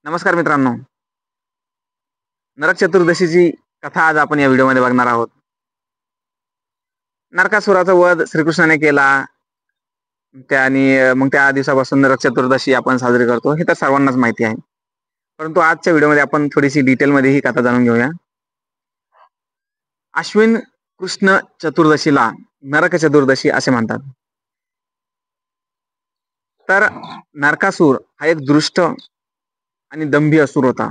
नमस्कार मित्रांनो. नरक चतुर्दशीची कथा आज आपण या व्हिडिओमध्ये बघणार आहोत. नरकासुराचा वध श्रीकृष्णाने केला. मग त्या दिवसापासून नरक चतुर्दशी आपण साजरी करतो, हे तर सर्वांनाच माहिती आहे. परंतु आजच्या व्हिडिओमध्ये आपण थोडीशी डिटेलमध्ये ही कथा जाणून घेऊया. अश्विन कृष्ण चतुर्दशीला नरक चतुर्दशी असे म्हणतात. तर नरकासूर हा एक दृष्ट आणि दंभी असुर होता.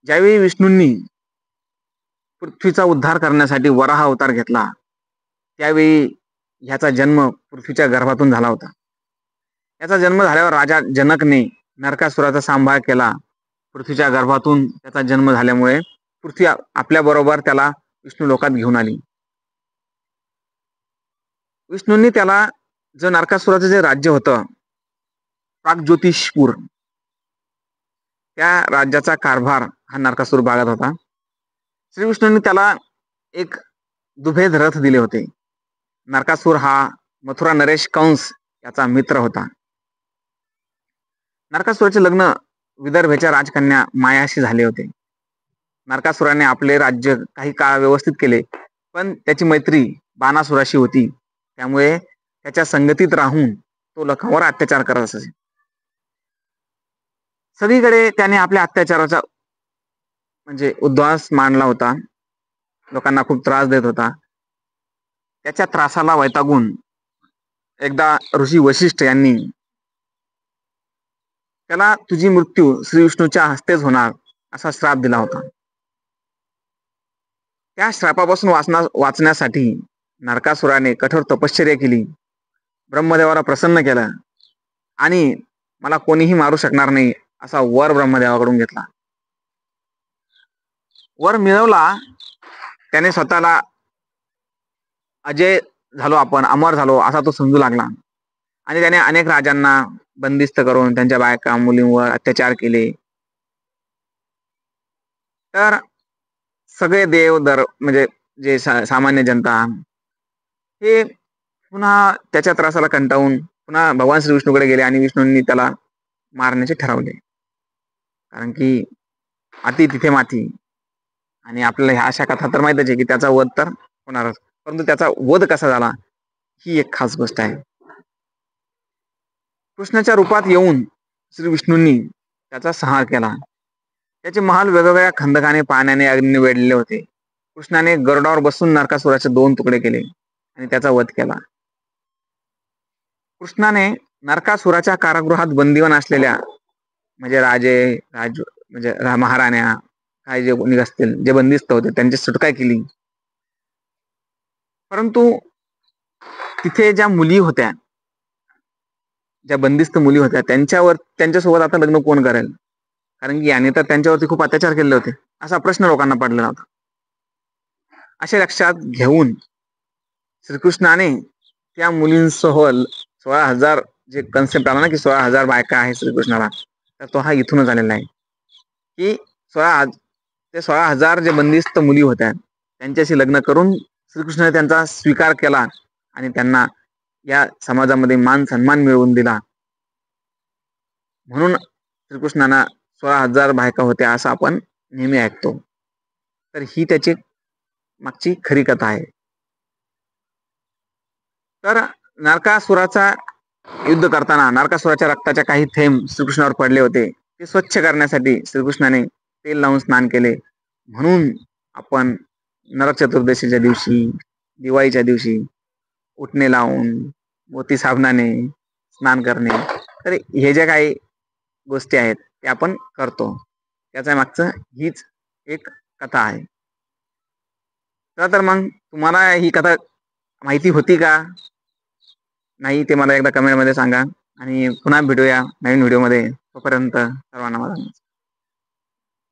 ज्यावेळी विष्णूंनी पृथ्वीचा उद्धार करण्यासाठी वराह अवतार घेतला, त्यावेळी ह्याचा जन्म पृथ्वीच्या गर्भातून झाला होता. याचा जन्म झाल्यावर राजा जनकने नरकासुराचा सांभाळ केला. पृथ्वीच्या गर्भातून त्याचा जन्म झाल्यामुळे पृथ्वी आपल्या बरोबर त्याला विष्णू लोकात घेऊन आली. विष्णूंनी त्याला जो नरकासुराचं जे राज्य होतं प्रागज्योतिषपूर, त्या राज्याचा कारभार हा नरकासूर बाळगत होता. श्री विष्णूंनी त्याला एक दुभेद रथ दिले होते. नरकासूर हा मथुरा नरेश कंस याचा मित्र होता. नरकासुराचे लग्न विदर्भेच्या राजकन्या मायाशी झाले होते. नरकासुराने आपले राज्य काही काळ व्यवस्थित केले, पण त्याची मैत्री बाणासुराशी होती. त्यामुळे त्याच्या संगतीत राहून तो लोकांवर अत्याचार करत असे. सगळीकडे त्याने आपल्या अत्याचाराचा उद्वास मांडला होता. लोकांना खूप त्रास देत होता. त्याच्या त्रासाला वैतागून एकदा ऋषी वशिष्ठ यांनी त्याला तुझी मृत्यू श्री विष्णूच्या हस्तेच होणार असा श्राप दिला होता. त्या श्रापापासून वाचण्यासाठी नरकासुराने कठोर तपश्चर्या केली. ब्रह्मदेवाला प्रसन्न केलं आणि मला कोणीही मारू शकणार नाही असा वर ब्रह्मदेवाकडून घेतला. वर मिळवला. त्याने स्वतःला अजय झालो, आपण अमर झालो असा तो समजू लागला. आणि त्याने अनेक राजांना बंदिस्त करून त्यांच्या बायका मुलींवर अत्याचार केले. तर सगळे देव जे सामान्य जनता हे पुन्हा त्याच्या त्रासाला कंटाळून पुन्हा भगवान श्री विष्णूकडे गेले आणि विष्णूंनी त्याला मारण्याचे ठरवले. कारण की अति तिथे माती, आणि आपल्याला ह्या अशा कथा तर माहितच आहे की त्याचा वध तर होणारच. परंतु त्याचा वध कसा झाला ही एक खास गोष्ट आहे. कृष्णाच्या रूपात येऊन श्री विष्णूंनी त्याचा संहार केला. त्याचे महाल वेगवेगळ्या खंदकाने पाण्याने अग्नीने वेढलेले होते. कृष्णाने गरुडावर बसून नरकासुराचे 2 तुकडे केले आणि त्याचा वध केला. कृष्णाने नरकासुराच्या कारागृहात बंदिवान असलेल्या महाराण्या काय जे कोणी असतील जे बंदिस्त होते त्यांची सुटका केली. परंतु तिथे ज्या मुली होत्या, ज्या बंदिस्त मुली होत्या, त्यांच्यासोबत आता लग्न कोण करेल? कारण की याने तर त्यांच्यावरती खूप अत्याचार केले होते असा प्रश्न लोकांना पडला होता. असे लक्षात घेऊन श्रीकृष्णाने त्या मुलींसह 16,000 जे कन्सेप्ट आला ना की 16,000 बायका आहे श्रीकृष्णाला, तर तो हा इथूनच आलेला आहे की 16,000 जे बंदिस्त मुली होत्या त्यांच्याशी लग्न करून श्रीकृष्णाने त्यांचा स्वीकार केला आणि त्यांना या समाजामध्ये मान सन्मान मिळवून दिला. म्हणून श्रीकृष्णांना 16,000 बायका होत्या असं आपण नेहमी ऐकतो. तर ही त्याची मागची खरी कथा आहे. तर नरकासुराचा युद्ध करताना नरकासुराच्या रक्ताच्या काही थेंब श्रीकृष्णावर पडले होते. ते स्वच्छ करण्यासाठी श्रीकृष्णाने तेल लावून स्नान केले. म्हणून आपण नरक चतुर्दशीच्या दिवशी, दिवाळीच्या दिवशी उटणे लावून मोती साबणाने स्नान करणे, तर हे ज्या काही गोष्टी आहेत ते आपण करतो. त्याच्या मागचं हीच एक कथा आहे. तर मग तुम्हाला ही कथा माहिती होती का नाही ते मला एकदा कमेंटमध्ये सांगा आणि पुन्हा भेटूया नवीन व्हिडिओमध्ये. तोपर्यंत सर्वांना